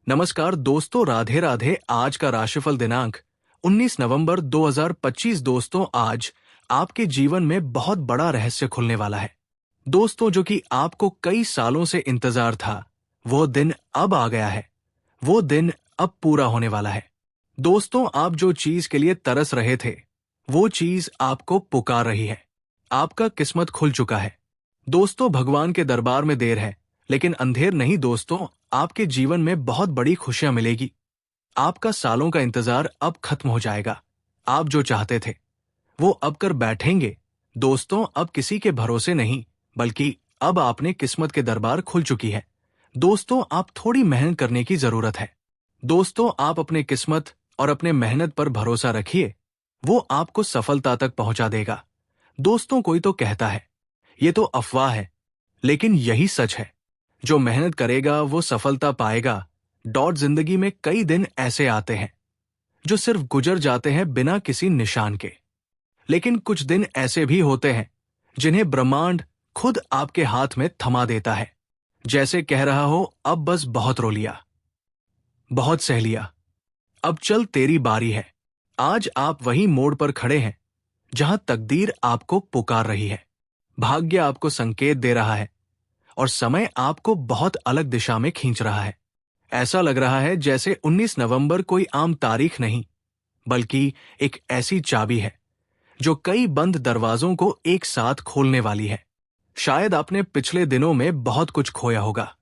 नमस्कार दोस्तों, राधे राधे। आज का राशिफल दिनांक 19 नवंबर 2025। दोस्तों, आज आपके जीवन में बहुत बड़ा रहस्य खुलने वाला है। दोस्तों, जो कि आपको कई सालों से इंतजार था, वो दिन अब आ गया है। वो दिन अब पूरा होने वाला है। दोस्तों, आप जो चीज के लिए तरस रहे थे, वो चीज आपको पुकार रही है। आपका किस्मत खुल चुका है। दोस्तों, भगवान के दरबार में देर है, लेकिन अंधेर नहीं। दोस्तों, आपके जीवन में बहुत बड़ी खुशियां मिलेगी। आपका सालों का इंतजार अब खत्म हो जाएगा। आप जो चाहते थे, वो अब कर बैठेंगे। दोस्तों, अब किसी के भरोसे नहीं, बल्कि अब आपने किस्मत के दरबार खुल चुकी है। दोस्तों, आप थोड़ी मेहनत करने की जरूरत है। दोस्तों, आप अपने किस्मत और अपने मेहनत पर भरोसा रखिए। वो आपको सफलता तक पहुंचा देगा। दोस्तों, कोई तो कहता है, ये तो अफवाह है, लेकिन यही सच है। जो मेहनत करेगा वो सफलता पाएगा। जिंदगी में कई दिन ऐसे आते हैं जो सिर्फ गुजर जाते हैं बिना किसी निशान के, लेकिन कुछ दिन ऐसे भी होते हैं जिन्हें ब्रह्मांड खुद आपके हाथ में थमा देता है। जैसे कह रहा हो, अब बस बहुत रो लिया, बहुत सह लिया, अब चल तेरी बारी है। आज आप वही मोड़ पर खड़े हैं जहां तकदीर आपको पुकार रही है, भाग्य आपको संकेत दे रहा है और समय आपको बहुत अलग दिशा में खींच रहा है। ऐसा लग रहा है जैसे 19 नवंबर कोई आम तारीख नहीं, बल्कि एक ऐसी चाबी है जो कई बंद दरवाजों को एक साथ खोलने वाली है। शायद आपने पिछले दिनों में बहुत कुछ खोया होगा।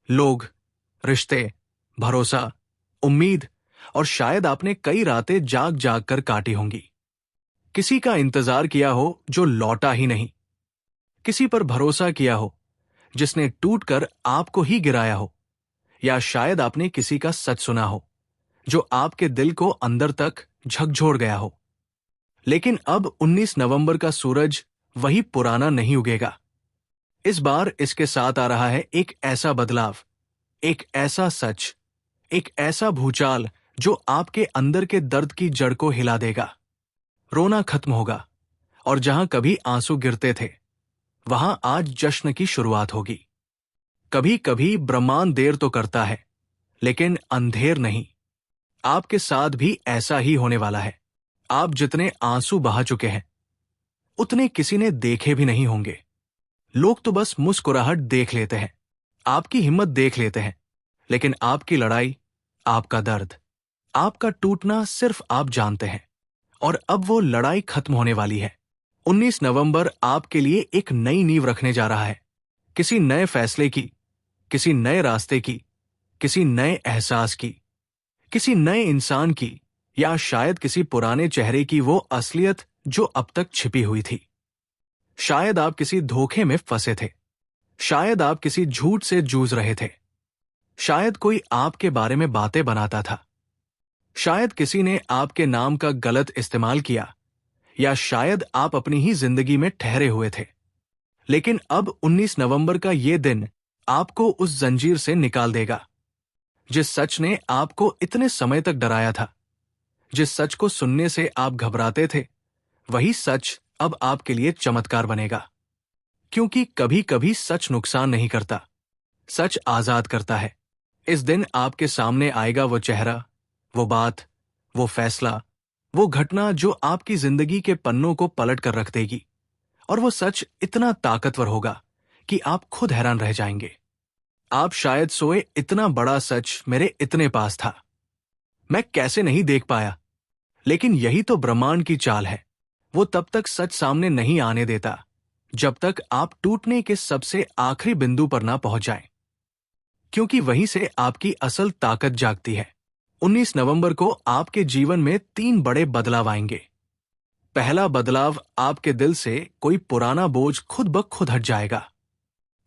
लोग, रिश्ते, भरोसा, उम्मीद, और शायद आपने कई रातें जाग जाग कर काटी होंगी। किसी का इंतजार किया हो जो लौटा ही नहीं। किसी पर भरोसा किया हो जिसने टूटकर आपको ही गिराया हो। या शायद आपने किसी का सच सुना हो जो आपके दिल को अंदर तक झकझोर गया हो। लेकिन अब 19 नवंबर का सूरज वही पुराना नहीं उगेगा। इस बार इसके साथ आ रहा है एक ऐसा बदलाव, एक ऐसा सच, एक ऐसा भूचाल जो आपके अंदर के दर्द की जड़ को हिला देगा। रोना खत्म होगा और जहां कभी आंसू गिरते थे, वहां आज जश्न की शुरुआत होगी। कभी कभी ब्रह्मांड देर तो करता है, लेकिन अंधेर नहीं। आपके साथ भी ऐसा ही होने वाला है। आप जितने आंसू बहा चुके हैं, उतने किसी ने देखे भी नहीं होंगे। लोग तो बस मुस्कुराहट देख लेते हैं, आपकी हिम्मत देख लेते हैं, लेकिन आपकी लड़ाई, आपका दर्द, आपका टूटना सिर्फ आप जानते हैं। और अब वो लड़ाई खत्म होने वाली है। 19 नवंबर आपके लिए एक नई नींव रखने जा रहा है। किसी नए फैसले की, किसी नए रास्ते की, किसी नए एहसास की, किसी नए इंसान की, या शायद किसी पुराने चेहरे की वो असलियत जो अब तक छिपी हुई थी। शायद आप किसी धोखे में फंसे थे। शायद आप किसी झूठ से जूझ रहे थे। शायद कोई आपके बारे में बातें बनाता था। शायद किसी ने आपके नाम का गलत इस्तेमाल किया, या शायद आप अपनी ही जिंदगी में ठहरे हुए थे। लेकिन अब 19 नवंबर का ये दिन आपको उस जंजीर से निकाल देगा। जिस सच ने आपको इतने समय तक डराया था, जिस सच को सुनने से आप घबराते थे, वही सच अब आपके लिए चमत्कार बनेगा। क्योंकि कभी कभी सच नुकसान नहीं करता, सच आजाद करता है। इस दिन आपके सामने आएगा वो चेहरा, वो बात, वो फैसला, वो घटना जो आपकी जिंदगी के पन्नों को पलट कर रख देगी। और वो सच इतना ताकतवर होगा कि आप खुद हैरान रह जाएंगे। आप शायद सोए, इतना बड़ा सच मेरे इतने पास था, मैं कैसे नहीं देख पाया। लेकिन यही तो ब्रह्मांड की चाल है। वो तब तक सच सामने नहीं आने देता जब तक आप टूटने के सबसे आखिरी बिंदु पर ना पहुंच जाएं। क्योंकि वहीं से आपकी असल ताकत जागती है। 19 नवंबर को आपके जीवन में 3 बड़े बदलाव आएंगे। पहला बदलाव, आपके दिल से कोई पुराना बोझ खुद ब खुद हट जाएगा।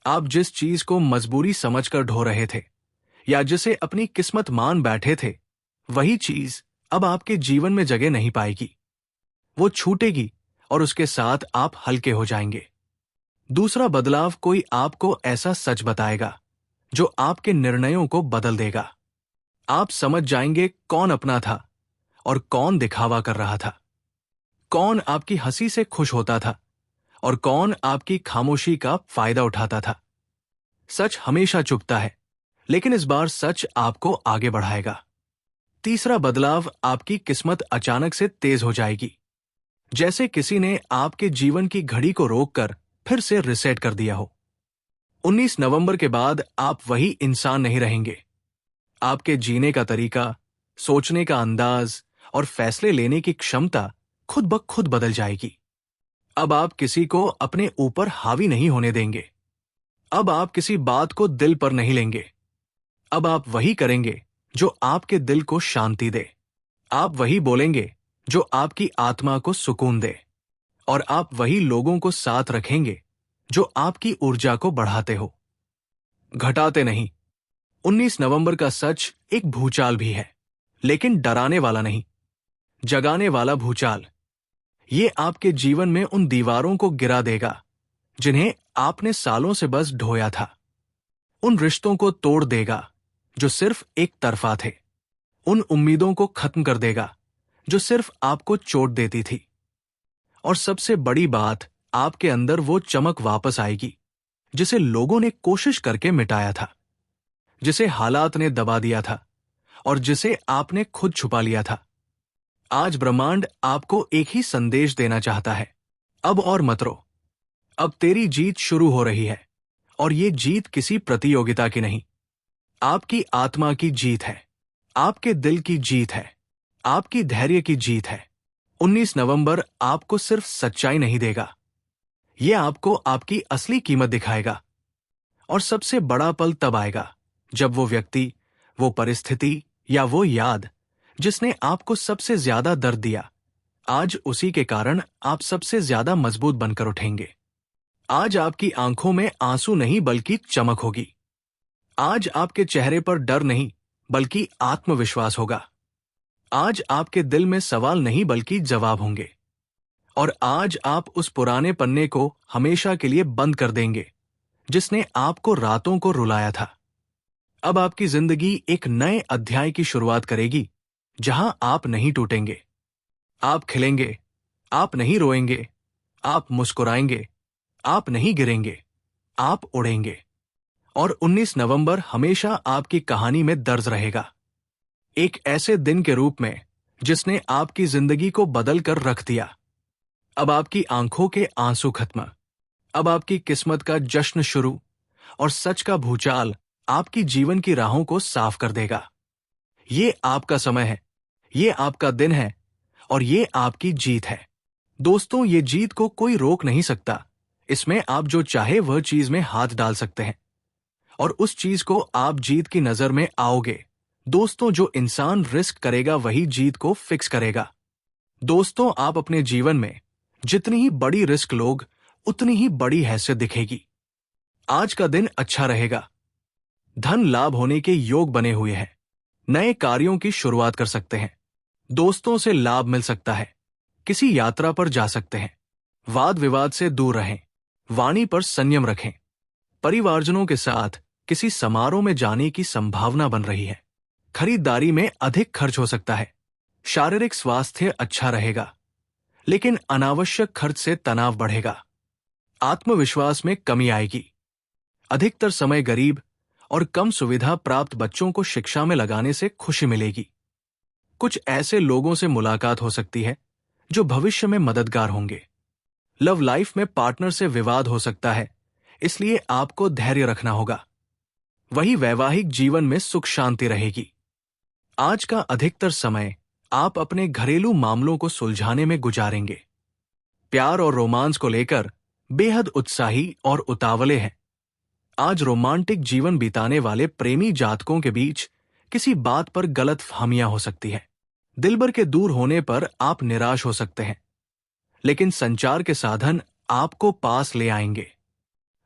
आप जिस चीज को मजबूरी समझकर ढो रहे थे, या जिसे अपनी किस्मत मान बैठे थे, वही चीज अब आपके जीवन में जगह नहीं पाएगी। वो छूटेगी और उसके साथ आप हल्के हो जाएंगे। दूसरा बदलाव, कोई आपको ऐसा सच बताएगा जो आपके निर्णयों को बदल देगा। आप समझ जाएंगे कौन अपना था और कौन दिखावा कर रहा था, कौन आपकी हंसी से खुश होता था और कौन आपकी खामोशी का फायदा उठाता था। सच हमेशा चुभता है, लेकिन इस बार सच आपको आगे बढ़ाएगा। तीसरा बदलाव, आपकी किस्मत अचानक से तेज हो जाएगी, जैसे किसी ने आपके जीवन की घड़ी को रोककर फिर से रिसेट कर दिया हो। 19 नवंबर के बाद आप वही इंसान नहीं रहेंगे। आपके जीने का तरीका, सोचने का अंदाज और फैसले लेने की क्षमता खुद ब खुद बदल जाएगी। अब आप किसी को अपने ऊपर हावी नहीं होने देंगे। अब आप किसी बात को दिल पर नहीं लेंगे। अब आप वही करेंगे जो आपके दिल को शांति दे। आप वही बोलेंगे जो आपकी आत्मा को सुकून दे। और आप वही लोगों को साथ रखेंगे जो आपकी ऊर्जा को बढ़ाते हो, घटाते नहीं। 19 नवंबर का सच एक भूचाल भी है, लेकिन डराने वाला नहीं, जगाने वाला भूचाल। ये आपके जीवन में उन दीवारों को गिरा देगा जिन्हें आपने सालों से बस ढोया था। उन रिश्तों को तोड़ देगा जो सिर्फ एक तरफा थे। उन उम्मीदों को खत्म कर देगा जो सिर्फ आपको चोट देती थी। और सबसे बड़ी बात, आपके अंदर वो चमक वापस आएगी जिसे लोगों ने कोशिश करके मिटाया था, जिसे हालात ने दबा दिया था और जिसे आपने खुद छुपा लिया था। आज ब्रह्मांड आपको एक ही संदेश देना चाहता है, अब और मत रो। अब तेरी जीत शुरू हो रही है, और ये जीत किसी प्रतियोगिता की नहीं, आपकी आत्मा की जीत है, आपके दिल की जीत है, आपकी धैर्य की जीत है। 19 नवंबर आपको सिर्फ सच्चाई नहीं देगा, यह आपको आपकी असली कीमत दिखाएगा। और सबसे बड़ा पल तब आएगा जब वो व्यक्ति, वो परिस्थिति या वो याद जिसने आपको सबसे ज्यादा दर्द दिया, आज उसी के कारण आप सबसे ज्यादा मजबूत बनकर उठेंगे। आज आपकी आंखों में आंसू नहीं बल्कि चमक होगी। आज आपके चेहरे पर डर नहीं बल्कि आत्मविश्वास होगा। आज आपके दिल में सवाल नहीं बल्कि जवाब होंगे। और आज आप उस पुराने पन्ने को हमेशा के लिए बंद कर देंगे जिसने आपको रातों को रुलाया था। अब आपकी जिंदगी एक नए अध्याय की शुरुआत करेगी जहां आप नहीं टूटेंगे, आप खिलेंगे, आप नहीं रोएंगे, आप मुस्कुराएंगे, आप नहीं गिरेंगे, आप उड़ेंगे। और 19 नवंबर हमेशा आपकी कहानी में दर्ज रहेगा, एक ऐसे दिन के रूप में जिसने आपकी जिंदगी को बदल कर रख दिया। अब आपकी आंखों के आंसू खत्म, अब आपकी किस्मत का जश्न शुरू, और सच का भूचाल आपकी जीवन की राहों को साफ कर देगा। ये आपका समय है, ये आपका दिन है, और ये आपकी जीत है। दोस्तों, ये जीत को कोई रोक नहीं सकता। इसमें आप जो चाहे वह चीज में हाथ डाल सकते हैं, और उस चीज को आप जीत की नजर में आओगे। दोस्तों, जो इंसान रिस्क करेगा वही जीत को फिक्स करेगा। दोस्तों, आप अपने जीवन में जितनी ही बड़ी रिस्क लोग, उतनी ही बड़ी हैसियत दिखेगी। आज का दिन अच्छा रहेगा। धन लाभ होने के योग बने हुए हैं। नए कार्यों की शुरुआत कर सकते हैं। दोस्तों से लाभ मिल सकता है। किसी यात्रा पर जा सकते हैं। वाद विवाद से दूर रहें। वाणी पर संयम रखें। परिवारजनों के साथ किसी समारोह में जाने की संभावना बन रही है। खरीदारी में अधिक खर्च हो सकता है। शारीरिक स्वास्थ्य अच्छा रहेगा, लेकिन अनावश्यक खर्च से तनाव बढ़ेगा। आत्मविश्वास में कमी आएगी। अधिकतर समय गरीब और कम सुविधा प्राप्त बच्चों को शिक्षा में लगाने से खुशी मिलेगी। कुछ ऐसे लोगों से मुलाकात हो सकती है जो भविष्य में मददगार होंगे। लव लाइफ में पार्टनर से विवाद हो सकता है, इसलिए आपको धैर्य रखना होगा। वही वैवाहिक जीवन में सुख शांति रहेगी। आज का अधिकतर समय आप अपने घरेलू मामलों को सुलझाने में गुजारेंगे। प्यार और रोमांस को लेकर बेहद उत्साही और उतावले हैं। आज रोमांटिक जीवन बिताने वाले प्रेमी जातकों के बीच किसी बात पर गलतफहमियां हो सकती है। दिलबर के दूर होने पर आप निराश हो सकते हैं, लेकिन संचार के साधन आपको पास ले आएंगे।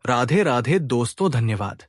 राधे राधे दोस्तों, धन्यवाद।